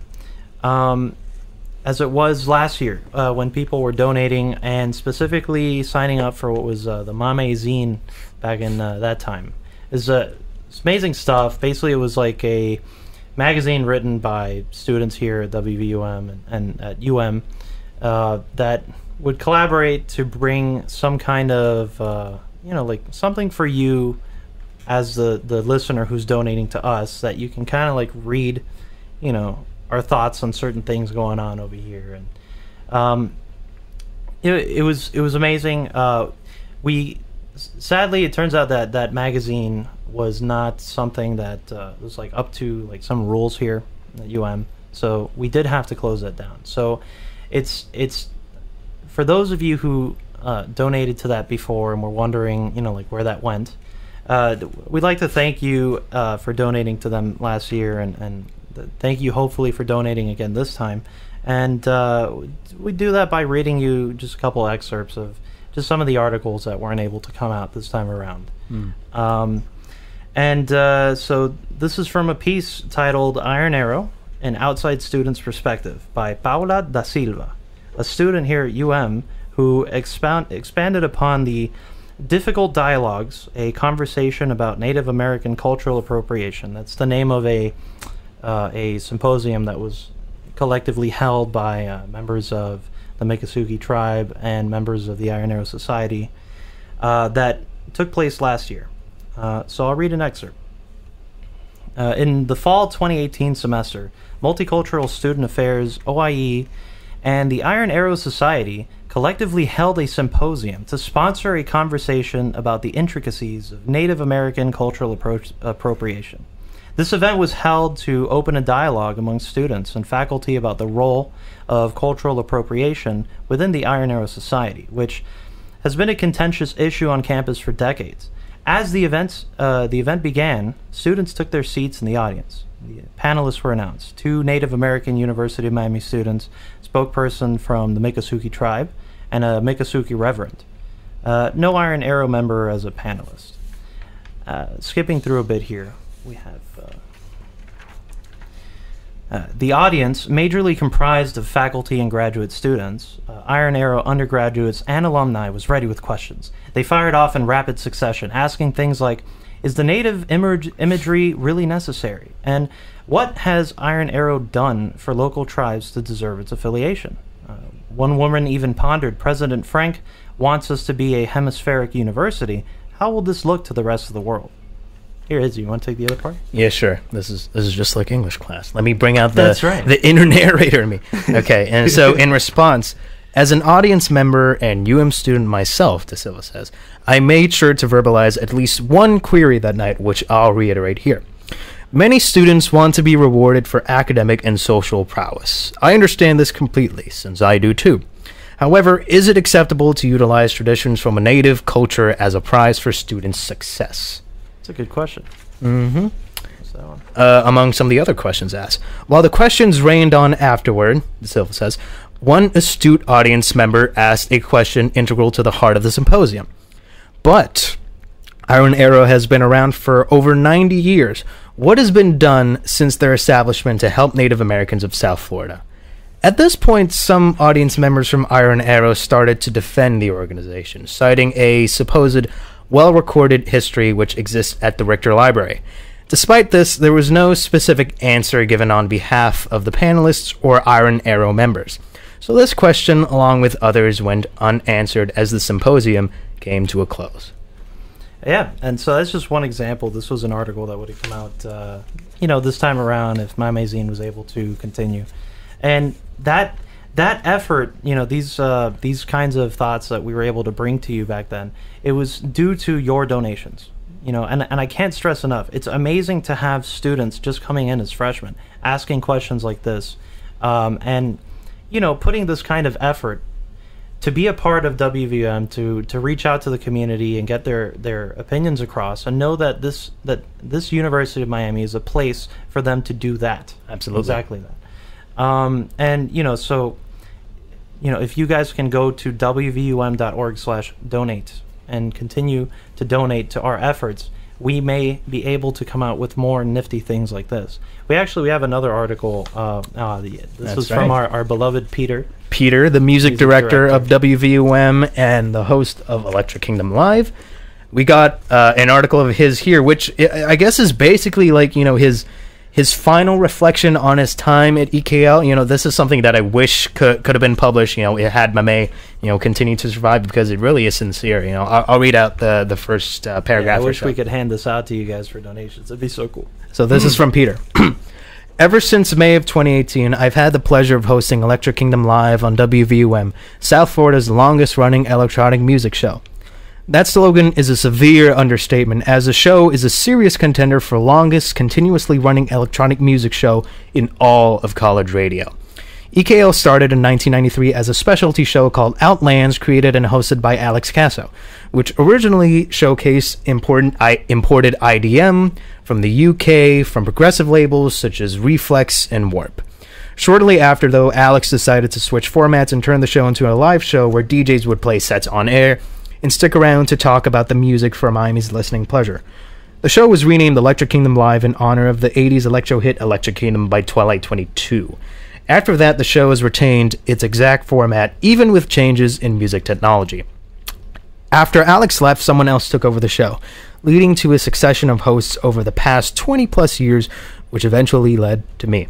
As it was last year, when people were donating and specifically signing up for what was the Mame Zine back in that time. It's amazing stuff. Basically, it was like a magazine written by students here at WVUM and at UM that would collaborate to bring some kind of, like something for you as the listener who's donating to us, that you can kind of like read, our thoughts on certain things going on over here. And it was amazing. Sadly, it turns out that magazine was not something that was like up to like some rules here at UM, so we did have to close that down. So it's for those of you who donated to that before and were wondering, like where that went. We'd like to thank you for donating to them last year, and thank you hopefully for donating again this time. And we do that by reading you just a couple excerpts of just some of the articles that weren't able to come out this time around. So this is from a piece titled Iron Arrow, An Outside Student's Perspective by Paula da Silva, a student here at UM who expanded upon the Difficult Dialogues, a conversation about Native American cultural appropriation. That's the name of a symposium that was collectively held by members of the Miccosukee tribe and members of the Iron Arrow Society that took place last year. So I'll read an excerpt. In the fall 2018 semester, Multicultural Student Affairs, OIE, and the Iron Arrow Society collectively held a symposium to sponsor a conversation about the intricacies of Native American cultural appropriation. This event was held to open a dialogue among students and faculty about the role of cultural appropriation within the Iron Arrow Society, which has been a contentious issue on campus for decades. As the event began, students took their seats in the audience. The panelists were announced: 2 Native American University of Miami students, spokesperson from the Miccosukee tribe, and a Miccosukee reverend. No Iron Arrow member as a panelist. Skipping through a bit here, we have the audience, majorly comprised of faculty and graduate students, Iron Arrow undergraduates and alumni, was ready with questions. They fired off in rapid succession, asking things like, is the native imagery really necessary? And what has Iron Arrow done for local tribes to deserve its affiliation? One woman even pondered, President Frank wants us to be a hemispheric university. How will this look to the rest of the world? Here, Izzy, you want to take the other part? Yeah, sure. This is just like English class. Let me bring out That's right. the inner narrator in me. Okay, and so in response, as an audience member and UM student myself, De Silva says, I made sure to verbalize at least one query that night, which I'll reiterate here. Many students want to be rewarded for academic and social prowess. I understand this completely, since I do too. However, is it acceptable to utilize traditions from a native culture as a prize for students' success? That's a good question. Mm-hmm. Among some of the other questions asked. While the questions rained on afterward, De Silva says, one astute audience member asked a question integral to the heart of the symposium. But Iron Arrow has been around for over 90 years. What has been done since their establishment to help Native Americans of South Florida? At this point, some audience members from Iron Arrow started to defend the organization, citing a supposed well-recorded history which exists at the Richter Library. Despite this, there was no specific answer given on behalf of the panelists or Iron Arrow members. So this question, along with others, went unanswered as the symposium came to a close. Yeah, and so that's just one example. This was an article that would have come out, this time around if my magazine was able to continue. And that effort, these kinds of thoughts that we were able to bring to you back then, it was due to your donations. And I can't stress enough, it's amazing to have students just coming in as freshmen, asking questions like this, and putting this kind of effort to be a part of WVUM, to reach out to the community and get their opinions across, and know that this University of Miami is a place for them to do that. Absolutely. Exactly that. And so if you guys can go to wvum.org/donate and continue to donate to our efforts, we may be able to come out with more nifty things like this. We have another article. This was from our beloved Peter. Peter, the music director of WVUM and the host of Electric Kingdom Live. We got an article of his here, which I guess is basically like, his final reflection on his time at EKL. This is something that I wish could have been published. It had Mame, continue to survive, because it really is sincere. I'll read out the first paragraph. I wish we could hand this out to you guys for donations. It'd be so cool. So this is from Peter. Ever since May of 2018, I've had the pleasure of hosting Electric Kingdom Live on WVUM, South Florida's longest-running electronic music show. That slogan is a severe understatement, as the show is a serious contender for longest continuously running electronic music show in all of college radio. EKL started in 1993 as a specialty show called Outlands, created and hosted by Alex Casso, which originally showcased imported IDM from the UK from progressive labels such as Reflex and Warp. Shortly after, though, Alex decided to switch formats and turn the show into a live show where DJs would play sets on air and stick around to talk about the music for Miami's listening pleasure. The show was renamed Electric Kingdom Live in honor of the 80s electro hit Electric Kingdom by Twilight 22. After that, the show has retained its exact format, even with changes in music technology. After Alex left, someone else took over the show, leading to a succession of hosts over the past 20-plus years, which eventually led to me.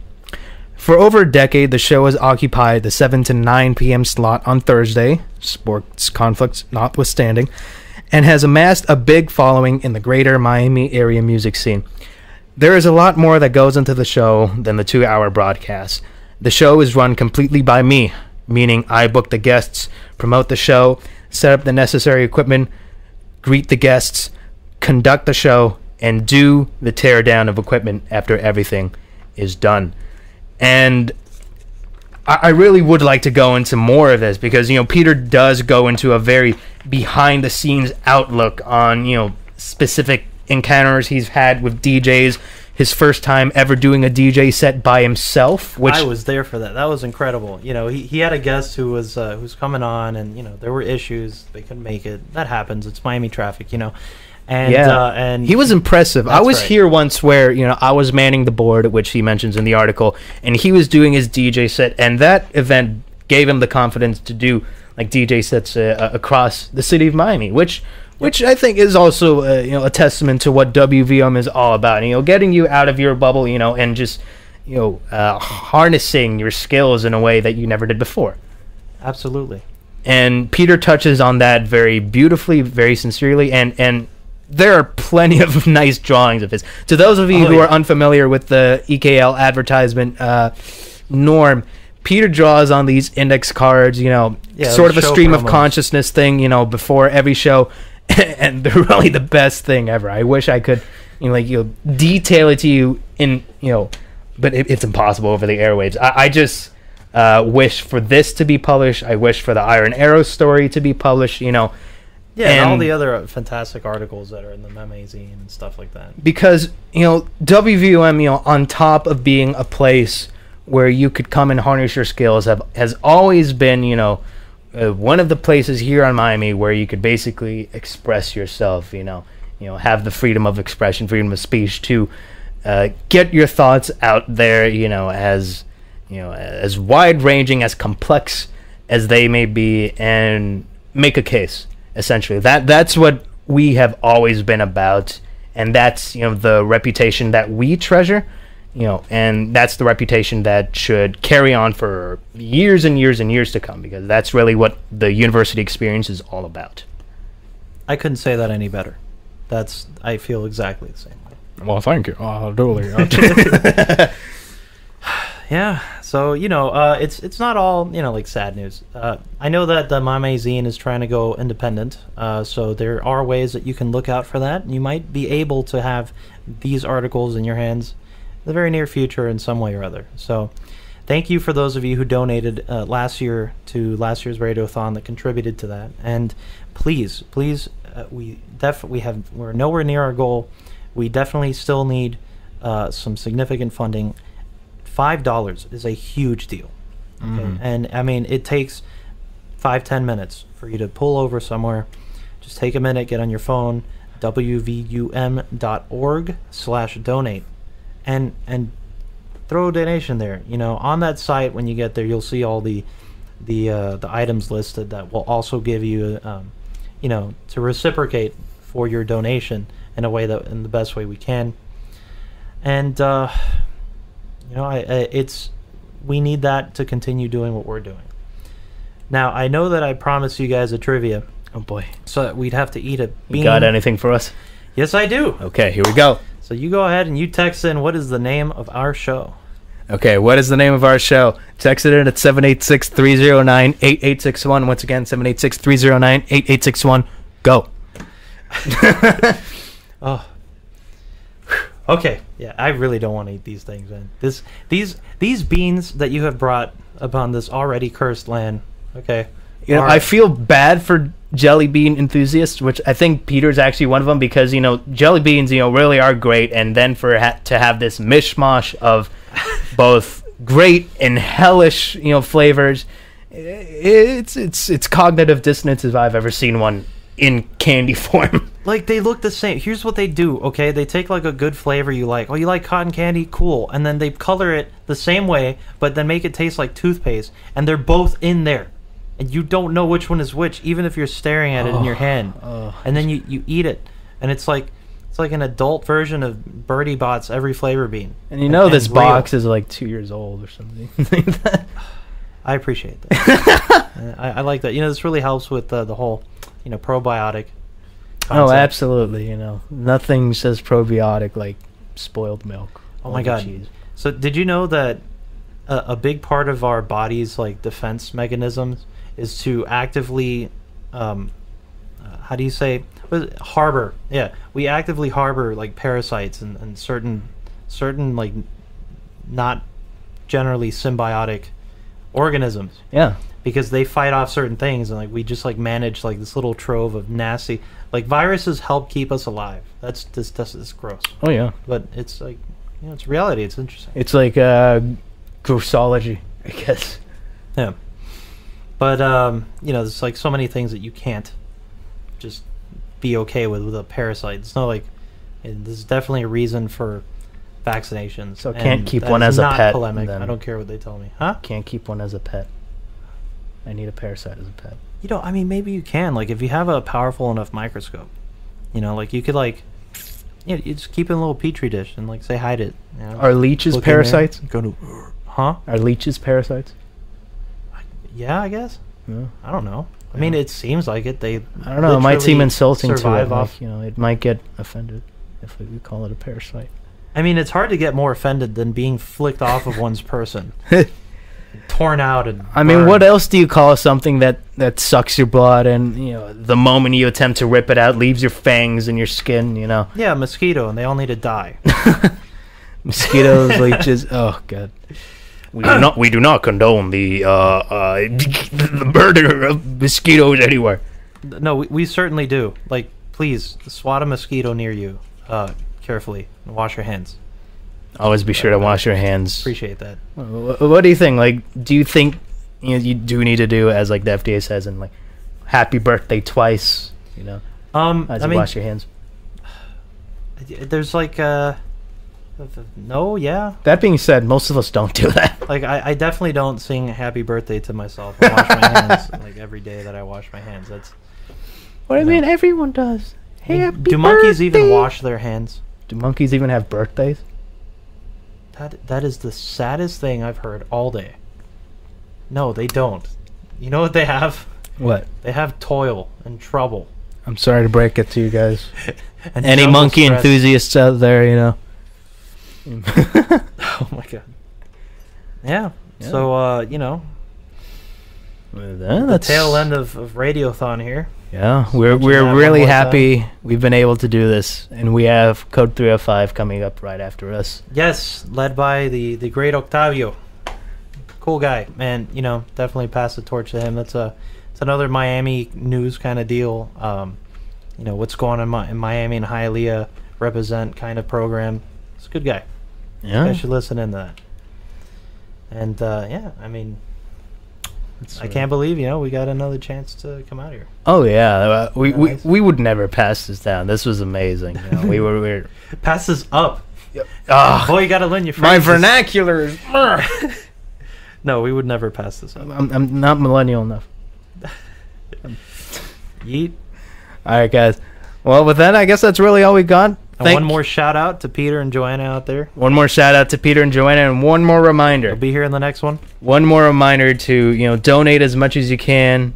For over a decade, the show has occupied the 7 to 9 p.m. slot on Thursday, sports conflicts notwithstanding, and has amassed a big following in the greater Miami area music scene. There is a lot more that goes into the show than the 2-hour broadcast. The show is run completely by me, meaning I book the guests, promote the show, set up the necessary equipment, greet the guests, conduct the show, and do the teardown of equipment after everything is done. And I really would like to go into more of this, because Peter does go into a very behind the scenes outlook on specific encounters he's had with DJs. His first time ever doing a DJ set by himself, which I was there for that. That was incredible. He had a guest who was who's coming on, and there were issues. They couldn't make it. That happens. It's Miami traffic, And, and he was impressive. I was here once where, I was manning the board, which he mentions in the article, and he was doing his DJ set, and that event gave him the confidence to do like DJ sets across the city of Miami, which I think is also a testament to what WVUM is all about. Getting you out of your bubble, and just harnessing your skills in a way that you never did before. Absolutely. And Peter touches on that very beautifully, very sincerely, and there are plenty of nice drawings of his. To those of you who are unfamiliar with the EKL advertisement norm, Peter draws on these index cards, sort of a stream of consciousness thing, before every show, and they're really the best thing ever. I wish I could, detail it to you in, but it's impossible over the airwaves. I just wish for this to be published. I wish for the Iron Arrow story to be published, Yeah, and all the other fantastic articles that are in the magazine and stuff like that. Because, WVUM, on top of being a place where you could come and harness your skills, has always been, one of the places here on Miami where you could basically express yourself, have the freedom of expression, freedom of speech to get your thoughts out there, as wide-ranging, as complex as they may be, and make a case. Essentially, that's what we have always been about, and that's the reputation that we treasure, and that's the reputation that should carry on for years and years and years to come, because that's really what the university experience is all about. I couldn't say that any better. I feel exactly the same way. Well, thank you. Totally. Yeah, so it's not all like sad news. I know that the Miami Zine is trying to go independent, so there are ways that you can look out for that. You might be able to have these articles in your hands in the very near future in some way or other. So thank you for those of you who donated last year to last year's Radiothon that contributed to that. And please, we're nowhere near our goal. We definitely still need some significant funding. $5 is a huge deal. Okay? And I mean, it takes 5-10 minutes for you to pull over somewhere. Just take a minute, get on your phone, wvum.org/donate, and throw a donation there. You know, on that site when you get there, you'll see all the items listed that will also give you, you know, to reciprocate for your donation in a way that in the best way we can. And you know, we need that to continue doing what we're doing. Now, I know that I promised you guys a trivia. Oh boy. So that we'd have to eat a bean. You got anything for us? Yes, I do. Okay, here we go. So you go ahead and you text in what is the name of our show. Okay, what is the name of our show? Text it in at 786-309-8861. Once again, 786-309-8861. Go. Oh. Okay. Yeah, I really don't want to eat these things, man. These beans that you have brought upon this already cursed land. Okay. You know, I feel bad for jelly bean enthusiasts, which I think Peter's actually one of them, because, you know, jelly beans, you know, really are great, and then to have this mishmash of both great and hellish, you know, flavors, it's cognitive dissonance if I've ever seen one in candy form. Like, they look the same. Here's what they do, okay? They take, like, a good flavor you like. Oh, you like cotton candy? Cool. And then they color it the same way, but then make it taste like toothpaste, and they're both in there. And you don't know which one is which, even if you're staring at it in your hand. And then you eat it, and it's like an adult version of Birdie Bot's every flavor bean. And you know this box is like 2 years old or something. I appreciate that. I like that. You know, this really helps with the whole, you know, probiotic concept. Oh, absolutely. You know, nothing says probiotic like spoiled milk. Oh my God. Cheese. So did you know that a big part of our body's like defense mechanisms is to actively, how do you say, harbor? Yeah, we actively harbor like parasites and certain like not generally symbiotic organisms. Yeah, because they fight off certain things, and like we just like manage like this little trove of nasty, like viruses help keep us alive. That's gross. Oh yeah, but it's like, you know, it's reality. It's interesting. It's like grossology, I guess. Yeah. But, you know, there's like so many things that you can't just be okay with a parasite. It's not like, there's definitely a reason for vaccinations. So can't keep one as a pet. Polemic. I don't care what they tell me. Huh? Can't keep one as a pet. I need a parasite as a pet. You know, I mean, maybe you can. Like, if you have a powerful enough microscope, you know, like you could like, you just keep it in a little petri dish and like say hi to it. You know? Are leeches parasites? Go to, huh? Are leeches parasites? Yeah, I guess. Yeah. I don't know. I mean, it seems like it. They. I don't know. It might seem insulting to it. Off. Like, you know, it might get offended if we call it a parasite. I mean, it's hard to get more offended than being flicked off of one's person, torn out, and. I mean, what else do you call something that sucks your blood, and you know, the moment you attempt to rip it out, leaves your fangs in your skin? You know. Yeah, mosquito, and they all need to die. Mosquitoes, leeches. Oh God. We do not condone the murder of mosquitoes anywhere. No, we certainly do. Like, please swat a mosquito near you carefully and wash your hands. Always be sure to wash your hands. Appreciate that. What do you think? Like, do you think you do need to do, as like the FDA says, and like happy birthday twice? You know, as you wash your hands. There's like no, yeah. That being said, most of us don't do that. Like, I definitely don't sing happy birthday to myself and wash my hands like every day that I wash my hands. That's what I mean. Everyone does. Happy do monkeys even wash their hands? Do monkeys even have birthdays? That is the saddest thing I've heard all day. No, they don't. You know what they have? What? They have toil and trouble. I'm sorry to break it to you guys. Any monkey enthusiasts out there, you know. Oh my God. Yeah. So you know, the tail end of Radiothon here. Yeah, we're really happy we've been able to do this, and we have Code 305 coming up right after us. Yes, led by the great Octavio. cool guy, and definitely pass the torch to him. It's another Miami news kind of deal. What's going on in Miami and Hialeah represent kind of program. It's a good guy. Yeah, I should listen into that. And I mean, I can't believe we got another chance to come out here. Oh yeah, we would never pass this down. This was amazing. We were pass this up. Yep. Boy, you got to learn your my phrases. vernacular is. No, we would never pass this up. I'm not millennial enough. Yeet. All right, guys. Well, with that, I guess that's really all we got. And one more shout out to Peter and Joanna out there. One more shout out to Peter and Joanna, and one more reminder. They'll be here in the next one. One more reminder to donate as much as you can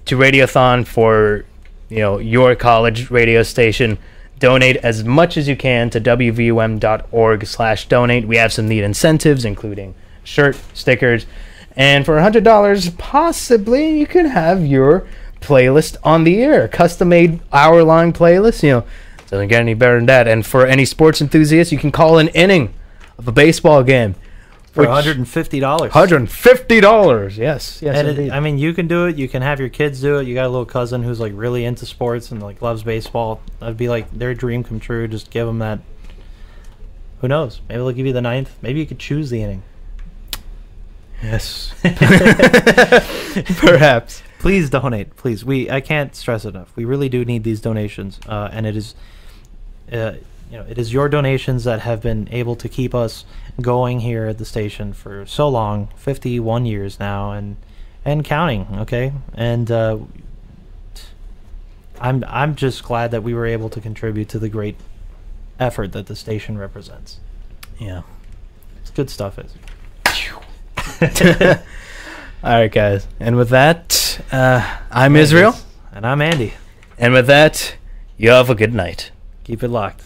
to Radiothon for your college radio station. Donate as much as you can to wvum.org/donate. We have some neat incentives, including shirt, stickers, and for $100, possibly you can have your playlist on the air, custom-made hour-long playlist. Doesn't get any better than that. And for any sports enthusiasts, you can call an inning of a baseball game for $150. $150. Yes, and you can do it. You can have your kids do it. You got a little cousin who's like really into sports and like loves baseball. That'd be like their dream come true. Just give them that. Who knows? Maybe they'll give you the 9th. Maybe you could choose the inning. Yes. Perhaps. Please donate. Please. I can't stress enough. We really do need these donations. And it is it is your donations that have been able to keep us going here at the station for so long, 51 years now, and counting. Okay, and I'm just glad that we were able to contribute to the great effort that the station represents. Yeah, it's good stuff, Izzy. All right, guys, and with that, I'm Israel, and I'm Andy, and with that, you have a good night. Keep it locked.